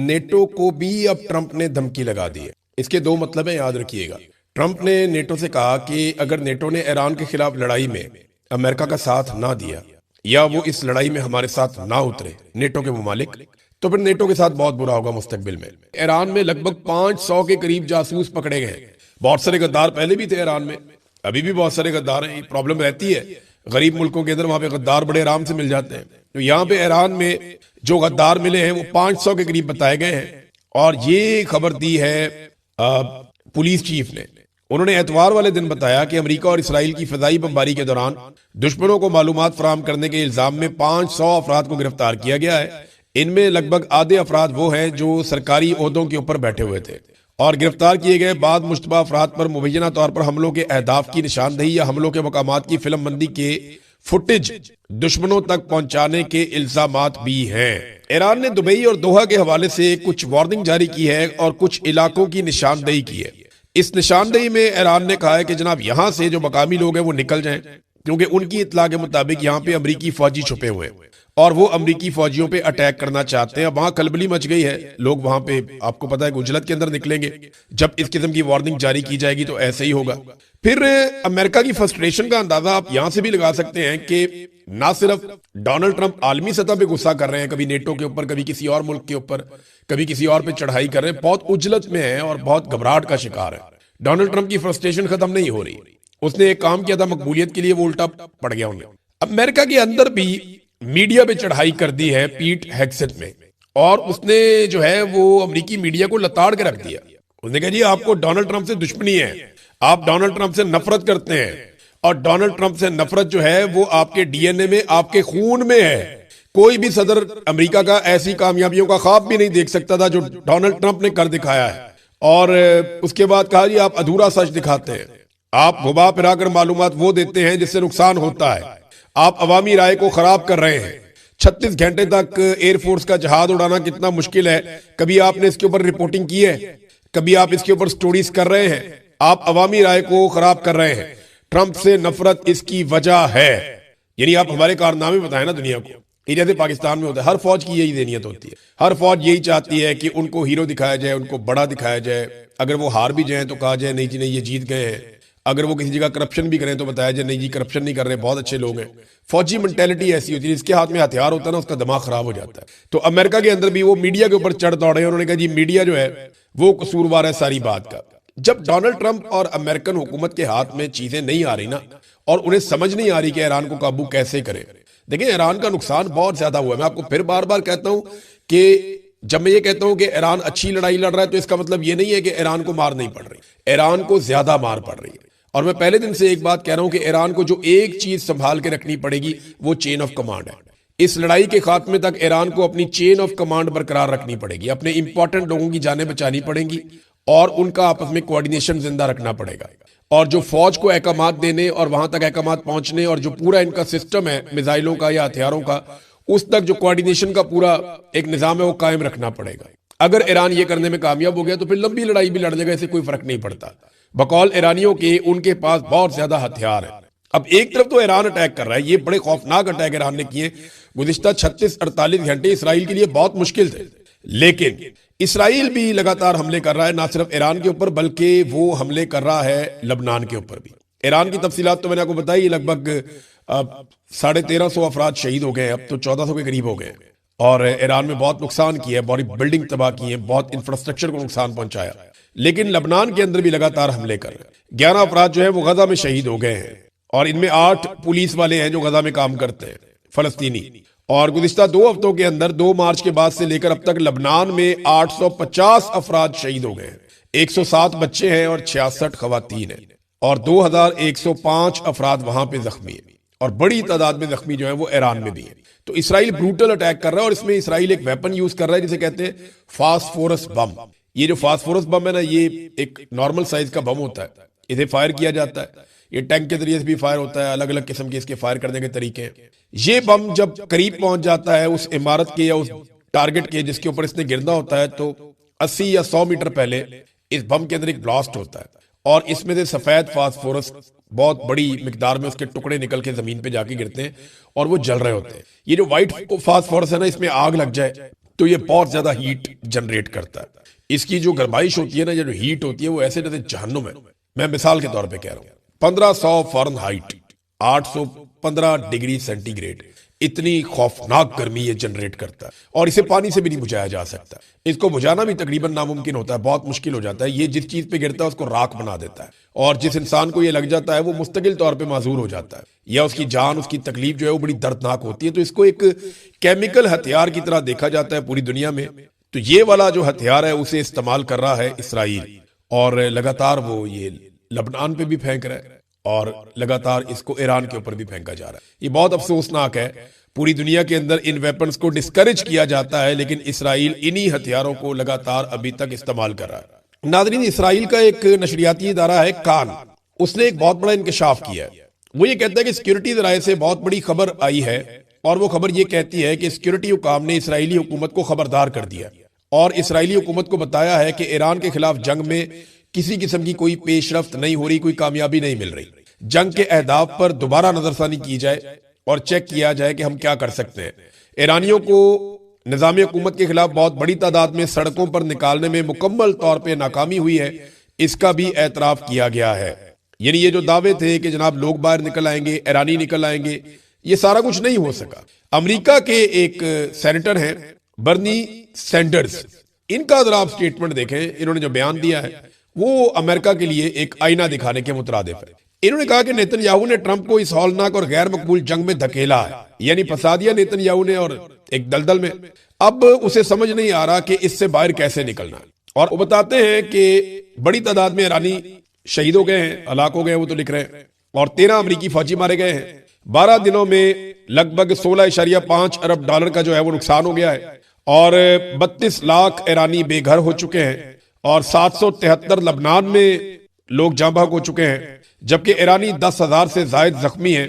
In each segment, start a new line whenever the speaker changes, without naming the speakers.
NATO کو بھی اب ٹرمپ نے دھمکی لگا دی ہے. اس کے دو مطلب ہیں، یاد رکھیے گا. ٹرمپ نے نیٹو سے کہا کہ اگر نیٹو نے ایران کے خلاف لڑائی میں امریکہ کا ساتھ نہ دیا یا وہ اس لڑائی میں ہمارے ساتھ نہ اترے نیٹو کے ممالک، تو پھر نیٹو کے ساتھ بہت برا ہوگا مستقبل میں. ایران میں لگ بھگ 500 کے قریب جاسوس پکڑے گئے ہیں. بہت سارے غدار پہلے بھی تھے ایران میں، ابھی بھی بہت سارے غدار ہیں. پرابلم رہتی ہے غریب ملکوں کے اندر، وہاں پہ غدار بڑے آرام سے مل جاتے ہیں. تو یہاں پہ ایران میں جو غدار ملے ہیں وہ 500 کے قریب بتائے گئے ہیں. اور یہ خبر دی ہے پولیس چیف نے. انہوں نے اتوار والے دن بتایا کہ امریکہ اور اسرائیل کی فضائی بمباری کے دوران دشمنوں کو معلومات فراہم کرنے کے الزام میں 500 افراد کو گرفتار کیا گیا ہے. ان میں لگ بھگ آدھے افراد وہ ہیں جو سرکاری عہدوں کے اوپر بیٹھے ہوئے تھے، اور گرفتار کیے گئے بعد مشتبہ افراد پر مبینہ طور پر حملوں کے اہداف کی نشاندہی یا حملوں کے مقامات کی فلم بندی کے فوٹیج دشمنوں تک پہنچانے کے الزامات بھی ہیں. ایران نے دبئی اور دوحہ کے حوالے سے کچھ وارننگ جاری کی ہے اور کچھ علاقوں کی نشاندہی کی ہے. اس نشاندہی میں ایران نے کہا ہے کہ جناب یہاں سے جو مقامی لوگ ہیں وہ نکل جائیں، کیونکہ ان کی اطلاع کے مطابق یہاں پہ امریکی فوجی چھپے ہوئے ہیں اور وہ امریکی فوجیوں پہ اٹیک کرنا چاہتے ہیں. وہاں کھلبلی مچ گئی ہے، لوگ وہاں پہ آپ کو پتا ہے گجلت کے اندر نکلیں گے. جب اس قسم کی وارننگ جاری کی جائے گی تو ایسے ہی ہوگا. پھر امریکہ کی فرسٹریشن کا اندازہ آپ یہاں سے بھی لگا سکتے ہیں کہ نہ صرف ڈونلڈ ٹرمپ عالمی سطح پہ غصہ کر رہے ہیں، کبھی نیٹو کے اوپر، کبھی کسی اور ملک کے اوپر، کبھی کسی اور پہ چڑھائی کر رہے ہیں، بہت اجلت میں ہیں اور بہت گھبراہٹ کا شکار ہے. ڈونلڈ ٹرمپ کی فرسٹریشن ختم نہیں ہو رہی. اس نے ایک کام کیا تھا مقبولیت کے لیے، وہ الٹا پڑ گیا انہیں. امریکہ کے اندر بھی میڈیا پہ چڑھائی کر دی ہے پیٹ ہیگسٹ میں، اور اس نے جو ہے وہ امریکی میڈیا کو لتاڑ کے رکھ دیا. اس نے کہا جی آپ کو ڈونلڈ ٹرمپ سے دشمنی ہے، آپ ڈونلڈ ٹرمپ سے نفرت کرتے ہیں، اور ڈونلڈ ٹرمپ سے نفرت جو ہے وہ آپ کے ڈی این اے میں، آپ کے خون میں ہے. کوئی بھی صدر امریکہ کا ایسی کامیابیوں کا خواب بھی نہیں دیکھ سکتا تھا جو ڈونلڈ ٹرمپ نے کر دکھایا ہے. اور اس کے بعد کہا جی آپ ادھورا سچ دکھاتے ہیں، آپ گھما پھرا کر معلومات وہ دیتے ہیں جس سے نقصان ہوتا ہے، آپ عوامی رائے کو خراب کر رہے ہیں. 36 گھنٹے تک ایئر فورس کا جہاز اڑانا کتنا مشکل ہے، کبھی آپ نے اس کے اوپر رپورٹنگ کی ہے؟ کبھی آپ اس کے اوپر سٹوریز کر رہے ہیں؟ آپ عوامی رائے کو خراب کر رہے ہیں. ٹرمپ سے نفرت اس کی وجہ ہے. یعنی آپ ہمارے کارنامے بتائیں نا دنیا کو. یہ جیسے پاکستان میں ہوتا ہے، ہر فوج کی یہی ذہنیت ہوتی ہے، ہر فوج یہی چاہتی ہے کہ ان کو ہیرو دکھایا جائے، ان کو بڑا دکھایا جائے. اگر وہ ہار بھی جائیں تو کہا جائے نہیں جی نہیں یہ جیت گئے ہیں. اگر وہ کسی جگہ کرپشن بھی کریں تو بتایا جائے نہیں جی کرپشن نہیں کر رہے، بہت اچھے لوگ ہیں. فوجی منٹیلٹی ایسی ہوتی ہے، جس کے ہاتھ میں ہتھیار ہوتا ہے نا اس کا دماغ خراب ہو جاتا ہے. تو امریکہ کے اندر بھی وہ میڈیا کے اوپر چڑھ دوڑے، انہوں نے کہا جی میڈیا جو ہے وہ قصوروار ہے ساری بات کا. جب ڈونلڈ ٹرمپ اور امریکن حکومت کے ہاتھ میں چیزیں نہیں آ رہی نا، اور انہیں سمجھ نہیں آ رہی کہ ایران کو قابو کیسے کریں. دیکھیں ایران کا نقصان بہت زیادہ ہوا ہے. میں آپ کو پھر بار بار کہتا ہوں کہ جب میں یہ کہتا ہوں کہ ایران اچھی لڑائی لڑ رہا ہے تو اس کا مطلب یہ نہیں ہے کہ ایران کو مار نہیں پڑ رہی، ایران کو زیادہ مار پڑ رہی ہے. اور میں پہلے دن سے ایک بات کہہ رہا ہوں کہ ایران کو جو ایک چیز سنبھال کے رکھنی پڑے گی وہ چین آف کمانڈ ہے. اس لڑائی کے خاتمے تک ایران کو اپنی چین آف کمانڈ برقرار رکھنی پڑے گی، اپنے امپورٹنٹ لوگوں کی جانیں بچانی پڑیں گی، اور ان کا آپس میں کوارڈینیشن زندہ رکھنا پڑے گا. اور جو فوج کو احکامات دینے اور وہاں تک احکامات پہنچنے اور جو پورا ان کا سسٹم ہے میزائلوں کا یا ہتھیاروں کا، اس تک جو کوارڈینیشن کا پورا ایک نظام ہے وہ قائم رکھنا پڑے گا. اگر ایران یہ کرنے میں کامیاب ہو گیا تو پھر لمبی لڑائی بھی لڑ لے گا، اسے کوئی فرق نہیں پڑتا. بقول ایرانیوں کے ان کے پاس بہت زیادہ ہتھیار ہیں. اب ایک طرف تو ایران اٹیک کر رہا ہے، یہ بڑے خوفناک اٹیک ایران نے کیے. گزشتہ 36-48 گھنٹے اسرائیل کے لیے بہت مشکل تھے، لیکن اسرائیل بھی لگاتار حملے کر رہا ہے، نہ صرف ایران کے اوپر بلکہ وہ حملے کر رہا ہے لبنان کے اوپر بھی. ایران کی تفصیلات تو میں نے آپ کو بتائی، لگ بھگ 1350 افراد شہید ہو گئے، اب تو 1400 کے قریب ہو گئے، اور ایران میں بہت نقصان کیا ہے، بڑی بلڈنگ تباہ کی ہے، بہت انفراسٹرکچر کو نقصان پہنچایا. لیکن لبنان کے اندر بھی لگاتار حملے کر رہے ہیں. 11 افراد جو ہیں وہ غزہ میں شہید ہو گئے ہیں، اور ان میں 8 پولیس والے ہیں جو غزہ میں کام کرتے ہیں، فلسطینی. اور گزشتہ 2 ہفتوں کے اندر 2 مارچ کے بعد سے لے کر اب تک لبنان میں 850 افراد شہید ہو گئے ہیں. 107 بچے ہیں اور 66 خواتین ہیں، اور 2105 افراد وہاں پہ زخمی ہیں، اور بڑی تعداد میں زخمی جو ہیں وہ ایران میں بھی ہیں. تو اسرائیل بروٹل اٹیک کر رہا ہے، اور اس میں اسرائیل ایک ویپن یوز کر رہا ہے جسے کہتے ہیں فاسفورس بم. یہ جو فاسفورس بم ہے نا، یہ ایک نارمل سائز کا بم ہوتا ہے، اسے فائر کیا جاتا ہے، یہ ٹینک کے ذریعے سے بھی فائر ہوتا ہے، الگ الگ قسم کے اس کے فائر کرنے کے طریقے ہیں. یہ بم جب قریب پہنچ جاتا ہے اس عمارت کے یا اس ٹارگٹ کے جس کے اوپر اس نے گرنا ہوتا ہے، تو 80 یا 100 میٹر پہلے اس بم کے اندر ایک بلاسٹ ہوتا ہے، اور اس میں سے سفید فاسفورس بہت بڑی مقدار میں اس کے ٹکڑے نکل کے زمین پہ جا کے گرتے ہیں اور وہ جل رہے ہوتے ہیں. یہ جو وائٹ فاسفورس ہے نا، اس میں آگ لگ جائے تو یہ بہت زیادہ ہیٹ جنریٹ کرتا ہے. اس کی جو گرمائش ہوتی ہے نا، یہ جو ہیٹ ہوتی ہے وہ ایسے جیسے جہنم ہے. میں مثال کے طور پہ کہہ رہا ہوں، 1500 Fahrenheit, 815 degree centigrade, اتنی خوفناک گرمی یہ جنریٹ کرتا ہے، اور اسے پانی سے بھی نہیں بجھایا جا سکتا. اس کو بجھانا بھی تقریباً ناممکن ہوتا ہے، بہت مشکل ہو جاتا ہے. یہ جس چیز پہ گرتا ہے اس کو راکھ بنا دیتا ہے، اور جس انسان کو یہ لگ جاتا ہے وہ مستقل طور پہ معذور ہو جاتا ہے، یا اس کی جان، اس کی تکلیف جو ہے وہ بڑی دردناک ہوتی ہے. تو اس کو ایک کیمیکل ہتھیار کی طرح دیکھا جاتا ہے پوری دنیا میں. تو یہ والا جو ہتھیار ہے اسے استعمال کر رہا ہے اسرائیل، اور لگاتار وہ یہ لبنان پہ بھی پھینک رہا ہے، اور لگاتار اس کو ایران کے اوپر بھی پھینکا جا رہا ہے. یہ بہت افسوسناک ہے. پوری دنیا کے اندر ان ویپنز کو ڈسکریج کیا جاتا ہے، لیکن اسرائیل انہی ہتھیاروں کو لگاتار ابھی تک استعمال کر رہا ہے. ناظرین، اسرائیل کا ایک نشریاتی ادارہ ہے کان، اس نے ایک بہت بڑا انکشاف کیا ہے. وہ یہ کہتا ہے کہ سیکیورٹی ذرائع سے بہت بڑی خبر آئی ہے، اور وہ خبر یہ کہتی ہے کہ سیکیورٹی حکام نے اسرائیلی حکومت کو خبردار کر دیا، اور اسرائیلی حکومت کو بتایا ہے کہ ایران کے خلاف جنگ میں کسی قسم کی کوئی پیش رفت نہیں ہو رہی، کوئی کامیابی نہیں مل رہی. جنگ کے اہداف پر دوبارہ نظر ثانی کی جائے اور چیک کیا جائے کہ ہم کیا کر سکتے ہیں. ایرانیوں کو نظام حکومت کے خلاف بہت بڑی تعداد میں سڑکوں پر نکالنے میں مکمل طور پہ ناکامی ہوئی ہے، اس کا بھی اعتراف کیا گیا ہے. یعنی یہ جو دعوے تھے کہ جناب لوگ باہر نکل آئیں گے، ایرانی نکل آئیں گے، یہ سارا کچھ نہیں ہو سکا. امریکہ کے ایک سینیٹر ہیں برنی سینڈرز، ان کا ذرا آپ سٹیٹمنٹ دیکھیں. انہوں نے جو بیان دیا ہے وہ امریکہ کے لیے ایک آئینہ دکھانے کے مترادف ہے. انہوں نے کہا کہ نیتن یاہو نے ٹرمپ کو اس ہولناک اور غیر مقبول جنگ میں دھکیلا ہے، یعنی پھنسا دیا نیتن یاہو نے اور ایک دلدل میں. اب اسے سمجھ نہیں آ رہا کہ اس سے باہر کیسے نکلنا. اور وہ بتاتے ہیں کہ بڑی تعداد میں ایرانی شہید ہو گئے ہیں، ہلاک ہو گئے ہیں، وہ تو لکھ رہے ہیں، اور 13 امریکی فوجی مارے گئے ہیں. 12 دنوں میں لگ بھگ 16.5 ارب ڈالر کا جو ہے وہ نقصان ہو گیا ہے، اور 32 لاکھ ایرانی بے گھر ہو چکے ہیں، اور 773 لبنان میں لوگ جاں بحق ہو چکے ہیں، جبکہ ایرانی 10,000 سے زائد زخمی ہیں،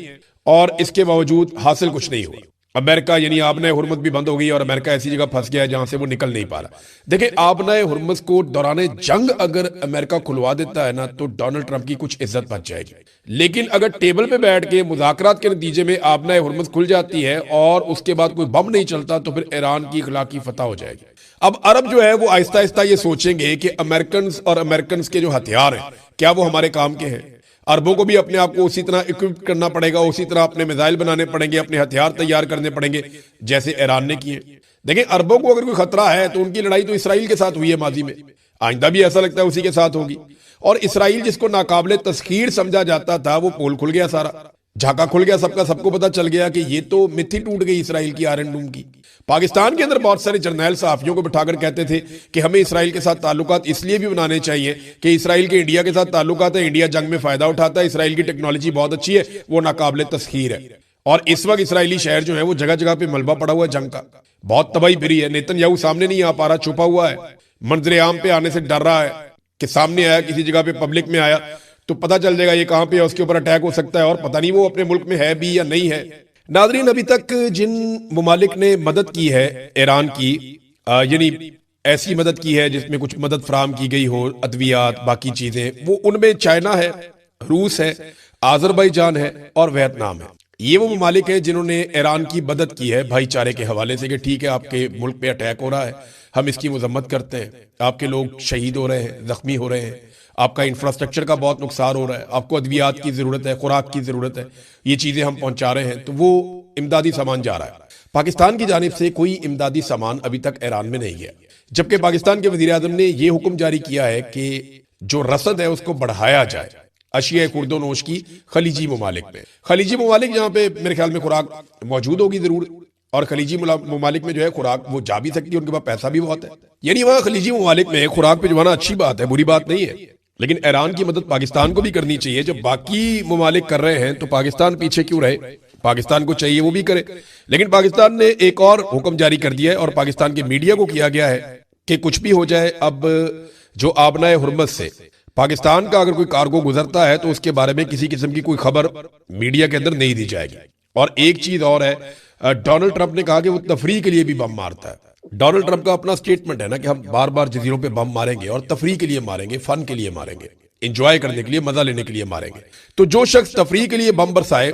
اور اس کے باوجود حاصل کچھ نہیں ہوا. امریکہ یعنی آبنہ ہرمز بھی بند ہو گئی، اور امریکہ ایسی جگہ پھنس گیا ہے جہاں سے وہ نکل نہیں پا رہا. دیکھیں، آبنہ ہرمز کو دوران جنگ اگر امریکہ کھلوا دیتا ہے نا تو ڈونلڈ ٹرمپ کی کچھ عزت بچ جائے گی. لیکن اگر ٹیبل پہ بیٹھ کے مذاکرات کے نتیجے میں آبنہ ہرمز کھل جاتی ہے اور اس کے بعد کوئی بم نہیں چلتا تو پھر ایران کی اخلاقی فتح ہو جائے گی. اب عرب جو ہے وہ آہستہ آہستہ یہ سوچیں گے کہ امریکنز کے جو ہتھیار ہیں کیا وہ ہمارے کام کے ہیں. عربوں کو بھی اپنے آپ کو اسی طرح اکوپ کرنا پڑے گا، اسی طرح اپنے میزائل بنانے پڑیں گے، اپنے ہتھیار تیار کرنے پڑیں گے جیسے ایران نے کیے. دیکھیں، عربوں کو اگر کوئی خطرہ ہے تو ان کی لڑائی تو اسرائیل کے ساتھ ہوئی ہے ماضی میں، آئندہ بھی ایسا لگتا ہے اسی کے ساتھ ہوگی. اور اسرائیل جس کو ناقابل تسخیر سمجھا جاتا تھا وہ پول کھل گیا، سارا جھاکا کھل گیا، سب کا سب کو پتا چل گیا کہ یہ تو متھی ٹوٹ گئی اسرائیل کی آئرن ڈوم کی. پاکستان کے اندر بہت سارے جرنیل صحافیوں کو بٹھا کر کہتے تھے کہ ہمیں اسرائیل کے ساتھ تعلقات اس لیے بھی بنانے چاہیے کہ اسرائیل کے انڈیا کے ساتھ تعلقات ہیں، انڈیا جنگ میں فائدہ اٹھاتا ہے، اسرائیل کی ٹیکنالوجی بہت اچھی ہے، وہ ناقابل تسخیر ہے. اور اس وقت اسرائیلی شہر جو ہے وہ جگہ جگہ پہ ملبہ پڑا ہوا ہے جنگ کا، بہت تباہی بری ہے. نیتن یاہو سامنے نہیں آ پا رہا، چھپا ہوا ہے، منظر عام پہ آنے سے ڈر رہا ہے کہ سامنے آیا کسی جگہ پہ پبلک میں آیا تو پتہ چل جائے گا یہ کہاں پہ ہے، اس کے اوپر اٹیک ہو سکتا ہے، اور پتہ نہیں وہ اپنے ملک میں ہے بھی یا نہیں ہے. ناظرین، ابھی تک جن ممالک نے مدد کی ہے ایران کی، یعنی ایسی مدد کی ہے جس میں کچھ مدد فراہم کی گئی ہو، ادویات، باقی چیزیں، وہ ان میں چائنا ہے، روس ہے، آذربائیجان ہے اور ویتنام ہے. یہ وہ ممالک ہیں جنہوں نے ایران کی مدد کی ہے بھائی چارے کے حوالے سے کہ ٹھیک ہے آپ کے ملک پہ اٹیک ہو رہا ہے، ہم اس کی مذمت کرتے ہیں، آپ کے لوگ شہید ہو رہے ہیں، زخمی ہو رہے ہیں، آپ کا انفراسٹرکچر کا بہت نقصان ہو رہا ہے، آپ کو ادویات کی ضرورت ہے، خوراک کی ضرورت ہے، یہ چیزیں ہم پہنچا رہے ہیں. تو وہ امدادی سامان جا رہا ہے. پاکستان کی جانب سے کوئی امدادی سامان ابھی تک ایران میں نہیں گیا، جبکہ پاکستان کے وزیر اعظم نے یہ حکم جاری کیا ہے کہ جو رسد ہے اس کو بڑھایا جائے اشیاء خورد و نوش کی خلیجی ممالک میں. خلیجی ممالک جہاں پہ میرے خیال میں خوراک موجود ہوگی ضرور، اور خلیجی ممالک میں جو ہے خوراک وہ جا بھی سکتی ہے، ان کے پاس پیسہ بھی بہت ہے. یعنی وہاں خلیجی ممالک میں خوراک بھجوانا اچھی بات ہے، بری بات نہیں ہے، لیکن ایران کی مدد پاکستان کو بھی کرنی چاہیے. جب باقی ممالک کر رہے ہیں تو پاکستان پیچھے کیوں رہے؟ پاکستان کو چاہیے وہ بھی کرے. لیکن پاکستان نے ایک اور حکم جاری کر دیا ہے، اور پاکستان کے میڈیا کو کیا گیا ہے کہ کچھ بھی ہو جائے، اب جو آبنہ ہرمز سے پاکستان کا اگر کوئی کارگو گزرتا ہے تو اس کے بارے میں کسی قسم کی کوئی خبر میڈیا کے اندر نہیں دی جائے گی. اور ایک چیز اور ہے، ڈونلڈ ٹرمپ نے کہا کہ وہ تفریح کے لیے بھی بم مارتا ہے. ڈونلڈ ٹرمپ کا اپنا سٹیٹمنٹ ہے نا کہ ہم بار بار جزیروں پہ بم ماریں گے، اور تفریح کے لیے ماریں گے، فن کے لیے ماریں گے، انجوائے کرنے کے لیے، مزہ لینے کے لیے ماریں گے. تو جو شخص تفریح کے لیے بم برسائے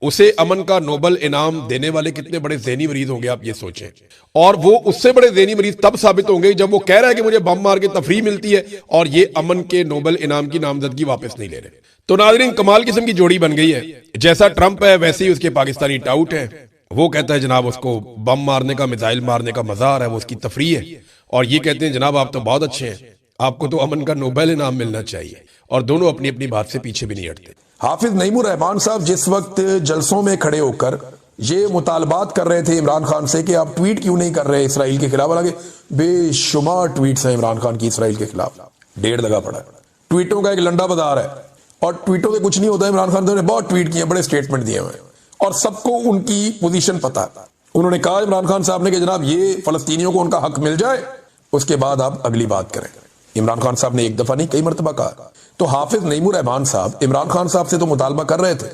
اسے امن کا نوبل انعام دینے والے کتنے بڑے ذہنی مریض ہوں گے آپ یہ سوچیں. اور وہ اس سے بڑے ذہنی مریض تب ثابت ہوں گے جب وہ کہہ رہا ہے کہ مجھے بم مار کے تفریح ملتی ہے اور یہ امن کے نوبل انعام کی نامزدگی واپس نہیں لے رہے. تو ناظرین کمال قسم کی جوڑی بن گئی ہے. جیسا ٹرمپ ہے ویسے ہی اس کے پاکستانی ٹاؤٹ ہیں. وہ کہتا ہے جناب اس کو بم مارنے کا میزائل مارنے کا مزہ آ رہا ہے, وہ اس کی تفریح ہے, اور یہ کہتے ہیں جناب آپ تو بہت اچھے ہیں, آپ کو تو امن کا نوبل انعام ملنا چاہیے. اور دونوں اپنی اپنی بات سے پیچھے بھی نہیں ہٹتے.
حافظ نعیم الرحمان صاحب جس وقت جلسوں میں کھڑے ہو کر یہ مطالبات کر رہے تھے عمران خان سے کہ آپ ٹویٹ کیوں نہیں کر رہے اسرائیل کے خلاف, حالانکہ بے شمار ٹویٹس ہیں عمران خان کی اسرائیل کے خلاف, ڈیڑھ لگا پڑا ہے, ٹویٹوں کا ایک لنڈا بازار ہے, اور ٹویٹوں سے کچھ نہیں ہوتا ہے. عمران خان نے بہت ٹویٹ کیے, بڑے سٹیٹمنٹ دیے ہوئے, اور سب کو ان کی پوزیشن پتا. انہوں نے کہا عمران خان صاحب نے کہ جناب یہ فلسطینیوں کو ان کا حق مل جائے اس کے بعد آپ اگلی بات کریں. عمران خان صاحب نے ایک دفعہ نہیں کئی مرتبہ کہا. تو حافظ نعیم الرحمان صاحب عمران خان صاحب سے تو مطالبہ کر رہے تھے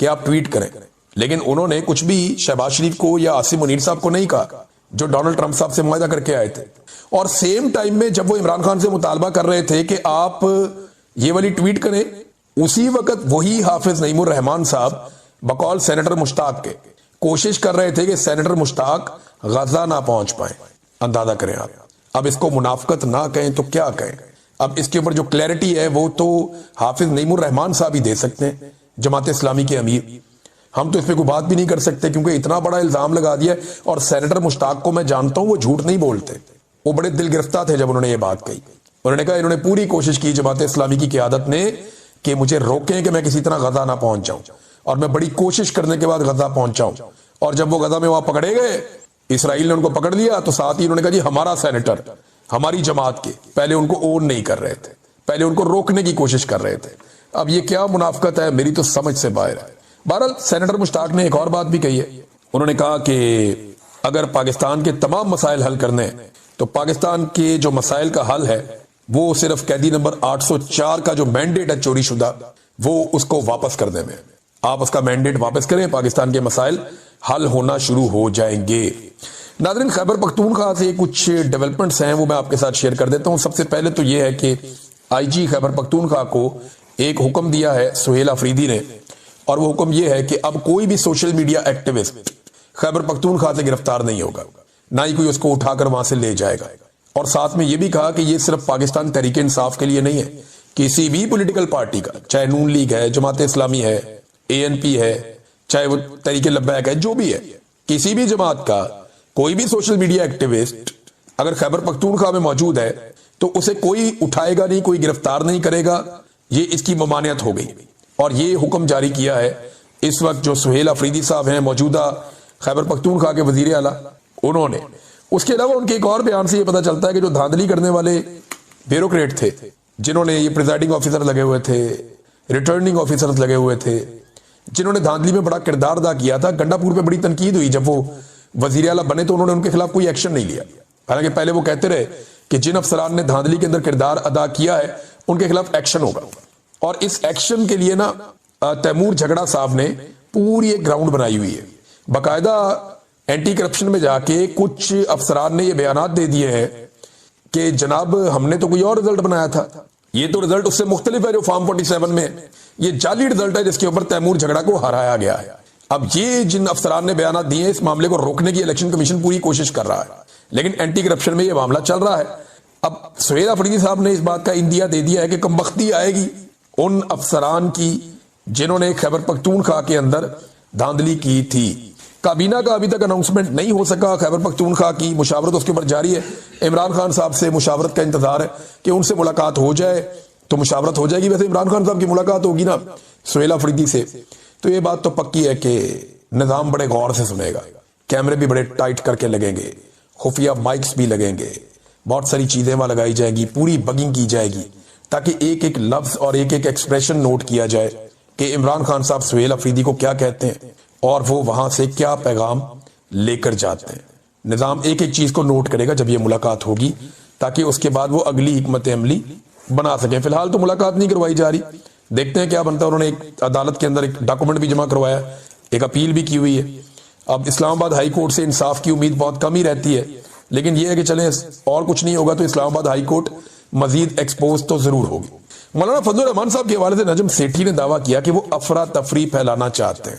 کہ آپ ٹویٹ کریں, لیکن انہوں نے کچھ بھی شہباز شریف کو یا عاصم منیر صاحب کو نہیں کہا جو ڈونلڈ ٹرمپ صاحب سے معاہدہ کر کے آئے تھے. اور سیم ٹائم میں جب وہ عمران خان سے مطالبہ کر رہے تھے کہ آپ یہ والی ٹویٹ کریں, اسی وقت وہی حافظ نعیم الرحمان صاحب بقول سینیٹر مشتاق کے کوشش کر رہے تھے کہ سینیٹر مشتاق غزہ نہ پہنچ پائیں. اندازہ کریں آپ. اب اس کو منافقت نہ کہیں تو کیا کہیں. اب اس کے اوپر جو کلیئرٹی ہے وہ تو حافظ نعیم الرحمان صاحب ہی دے سکتے ہیں, جماعت اسلامی کے امیر. ہم تو اس پہ کوئی بات بھی نہیں کر سکتے کیونکہ اتنا بڑا الزام لگا دیا ہے. اور سینیٹر مشتاق کو میں جانتا ہوں, وہ جھوٹ نہیں بولتے, وہ بڑے دل گرفتہ تھے جب انہوں نے یہ بات کہی. انہوں نے کہا انہوں نے پوری کوشش کی جماعت اسلامی کی قیادت نے کہ مجھے روکیں کہ میں کسی طرح غزہ نہ پہنچ جاؤں, اور میں بڑی کوشش کرنے کے بعد غزہ پہنچاؤں. اور جب وہ غزہ میں وہاں پکڑے گئے, اسرائیل نے ان کو پکڑ لیا, تو ساتھ ہی انہوں نے کہا جی ہمارا سینیٹر ہماری جماعت کے, پہلے ان کو اون نہیں کر رہے تھے, پہلے ان کو روکنے کی کوشش کر رہے تھے. اب یہ کیا منافقت ہے, میری تو سمجھ سے باہر ہے. بہرحال سینیٹر مشتاق نے ایک اور بات بھی کہی ہے. انہوں نے کہا کہ اگر پاکستان کے تمام مسائل حل کرنے ہیں تو پاکستان کے جو مسائل کا حل ہے وہ صرف قیدی نمبر 804 کا جو مینڈیٹ ہے چوری شدہ, وہ اس کو واپس کرنے میں. آپ اس کا مینڈیٹ واپس کریں, پاکستان کے مسائل حل ہونا شروع ہو جائیں گے. ناظرین خیبر پختونخوا سے کچھ ڈیولپمنٹس ہیں وہ میں آپ کے ساتھ شیئر کر دیتا ہوں. سب سے پہلے تو یہ ہے کہ آئی جی خیبر پختونخوا کو ایک حکم دیا ہے سہیل آفریدی نے, اور وہ حکم یہ ہے کہ اب کوئی بھی social media activist Khyber Pakhtunkhwa سے گرفتار نہیں ہوگا, نہ ہی کوئی اس کو اٹھا کر وہاں سے لے جائے گا. اور ساتھ میں یہ بھی کہا کہ یہ صرف پاکستان تحریک انصاف کے لیے نہیں ہے, کسی بھی پولیٹیکل پارٹی کا, چاہے نون لیگ ہے, جماعت اسلامی ہے, اے این پی ہے, چاہے وہ تحریک لبیک ہے, جو بھی ہے, کسی بھی جماعت کا کوئی بھی سوشل میڈیا ایکٹیوسٹ اگر خیبر پختونخوا میں موجود ہے تو اسے کوئی اٹھائے گا نہیں, کوئی گرفتار نہیں کرے گا. یہ اس کی ممانعت ہو گئی, اور یہ حکم جاری کیا ہے اس وقت جو سہیل آفریدی صاحب ہیں موجودہ خیبر پختونخوا کے وزیر اعلیٰ, انہوں نے. اس کے علاوہ ان کے ایک اور بیان سے یہ پتہ چلتا ہے کہ جو دھاندلی کرنے والے بیوروکریٹ تھے, جنہوں نے یہ پریزائڈنگ آفیسر لگے ہوئے تھے, ریٹرننگ آفیسرز لگے ہوئے تھے, جنہوں نے دھاندلی میں بڑا کردار ادا کیا تھا, گنڈا پور پہ بڑی تنقید ہوئی جب وہ وزیر اعلیٰ بنے تو انہوں نے ان کے خلاف کوئی ایکشن نہیں لیا. حالانکہ پہلے وہ کہتے رہے کہ جن افسران نے دھاندلی کے اندر کردار ادا کیا ہے ان کے خلاف ایکشن ہوگا. اور اس ایکشن کے لیے نا تیمور جھگڑا صاحب نے پوری ایک گراؤنڈ بنائی ہوئی ہے. باقاعدہ اینٹی کرپشن میں جا کے کچھ افسران نے یہ بیانات دے دیے ہیں کہ جناب ہم نے تو کوئی اور رزلٹ بنایا تھا, یہ تو رزلٹ اس سے مختلف ہے جو فارم 47 میں, یہ جعلی رزلٹ ہے جس کے اوپر تیمور جھگڑا کو ہرایا گیا ہے. اب یہ جن افسران نے بیانات دیے اس معاملے کو روکنے کی الیکشن کمیشن پوری کوشش کر رہا ہے, لیکن اینٹی کرپشن میں یہ معاملہ چل رہا ہے. اب سہیل آفریدی صاحب نے اس بات کا اندیا دے دیا ہے کہ کمبختی آئے گی ان افسران کی جنہوں نے خیبر پختونخوا کے اندر دھاندلی کی تھی. کابینہ کا ابھی تک اناؤنسمنٹ نہیں ہو سکا. خیبر پختونخوا کی مشاورت اس کے اوپر جاری ہے. عمران خان صاحب سے مشاورت کا انتظار ہے کہ ان سے ملاقات ہو جائے تو مشاورت ہو جائے گی. ویسے عمران خان صاحب کی ملاقات ہوگی نا سہیل آفریدی سے, تو یہ بات تو پکی ہے کہ نظام بڑے غور سے سنے گا, کیمرے بھی بڑے ٹائٹ کر کے لگیں گے, خفیہ مائکس بھی لگیں گے, بہت ساری چیزیں وہاں لگائی جائیں گی, پوری بگنگ کی جائے گی تاکہ ایک ایک لفظ اور ایک ایک ایکسپریشن نوٹ کیا جائے کہ عمران خان صاحب سہیل آفریدی کو کیا کہتے ہیں اور وہ وہاں سے کیا پیغام لے کر جاتے ہیں. نظام ایک ایک چیز کو نوٹ کرے گا جب یہ ملاقات ہوگی تاکہ اس کے بعد وہ اگلی حکمت عملی بنا سکیں. فی الحال تو ملاقات نہیں کروائی جا رہی, دیکھتے ہیں کیا بنتا ہے. انہوں نے ایک عدالت کے اندر ایک ڈاکومنٹ بھی جمع کروایا, ایک اپیل بھی کی ہوئی ہے. اب اسلام آباد ہائی کورٹ سے انصاف کی امید بہت کم ہی رہتی ہے, لیکن یہ ہے کہ چلیں اور کچھ نہیں ہوگا تو اسلام آباد ہائی کورٹ مزید ایکسپوز تو ضرور ہوگی. مولانا فضل الرحمان صاحب کے حوالے سے نجم سیٹھی نے دعویٰ کیا کہ وہ افراتفری پھیلانا چاہتے ہیں.